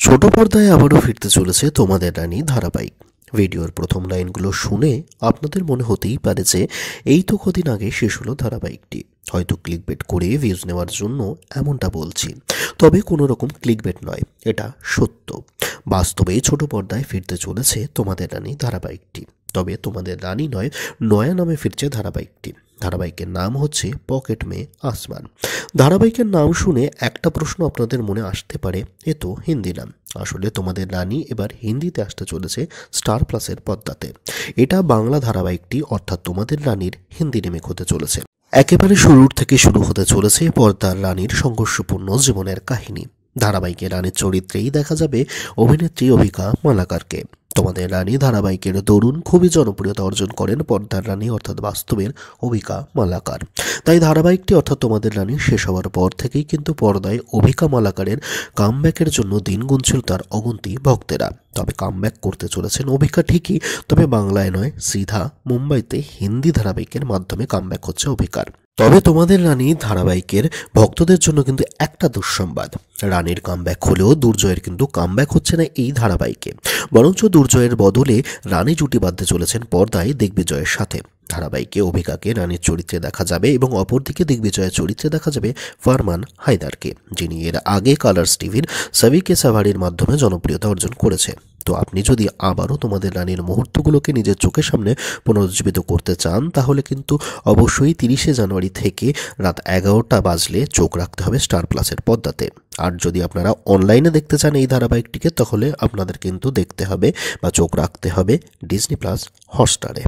ছোট পর্দায় আবারও ফিরতে চলেছে তোমাদের রানী ধারাবাহিক। ভিডিওর প্রথম লাইনগুলো শুনে আপনাদের মনে হতেই পারে যে এই তো কদিন আগে শেষ হলো ধারাবাহিকটি, হয়তো ক্লিকবেট করে ভিউজ নেওয়ার জন্য এমনটা বলছি। তবে কোনো রকম ক্লিকবেট নয়, এটা সত্য। বাস্তবে ছোট পর্দায় ফিরতে চলেছে তোমাদের রানী ধারাবাহিকটি। তবে তোমাদের রানী নয়, নয়া নামে ফিরছে ধারাবাহিকটি। ধারাবাহিকের নাম হচ্ছে পকেট মে আসমান। ধারাবাহিকের নাম শুনে একটা প্রশ্ন আপনাদের মনে আসতে পারে, এ তো হিন্দি নাম। আসলে তোমাদের রানী এবার হিন্দিতে আসতে চলেছে স্টার প্লাসের পর্দাতে। এটা বাংলা ধারাবাহিকটি, অর্থাৎ তোমাদের রানীর হিন্দি রিমেক হতে চলেছে। একেবারে শুরুর থেকে শুরু হতে চলেছে পর্দার রানীর সংঘর্ষপূর্ণ জীবনের কাহিনী। ধারাবাহিকে রানীর চরিত্রেই দেখা যাবে অভিনেত্রী অভিকা মালাকারকে। তোমাদের রানী ধারাবাহিকের দরুন খুবই জনপ্রিয়তা অর্জন করেন পর্দার রানী, অর্থাৎ বাস্তবের অভিকা মালাকার। তাই ধারাবাহিকটি অর্থাৎ তোমাদের রানী শেষ হওয়ার পর থেকেই কিন্তু পর্দায় অভিকা মালাকারের কামব্যাকের জন্য দিন গুনছিল তার অগুন্তি ভক্তেরা। তবে কামব্যাক করতে চলেছেন অভিকা ঠিকই, তবে বাংলায় নয়, সিধা মুম্বাইতে হিন্দি ধারাবাহিকের মাধ্যমে কামব্যাক হচ্ছে অভিকার। তবে তোমাদের রানী ধারাবাহিকের ভক্তদের জন্য কিন্তু একটা দুঃসংবাদ, রানীর কামব্যাক হলেও দুর্জয়ের কিন্তু কামব্যাক হচ্ছে না এই ধারাবাহিকে। বরঞ্চ দুর্জয়ের বদলে রানী জুটি বাঁধতে চলেছেন পর্দায় দিগ্বিজয়ের সাথে। ধারাবাহিকে অভিকাকে রানীর চরিত্রে দেখা যাবে এবং অপরদিকে দিগ্বিজয়ের চরিত্রে দেখা যাবে ফারমান হায়দারকে, যিনি এর আগে কালার্স টিভির সবিকে সাভারির মাধ্যমে জনপ্রিয়তা অর্জন করেছে। তো আপনি যদি আবারও তোমাদের রানীর মুহূর্তগুলোকে নিজের চোখের সামনে পুনরুজ্জীবিত করতে চান, তাহলে কিন্তু অবশ্যই 30শে জানুয়ারি থেকে রাত 11টা বাজলে চোখ রাখতে হবে স্টার প্লাসের পর্দাতে। আর যদি আপনারা অনলাইনে দেখতে চান এই ধারাবাহিকটিকে, তাহলে আপনাদের কিন্তু দেখতে হবে বা চোখ রাখতে হবে ডিজনি প্লাস হটস্টারে।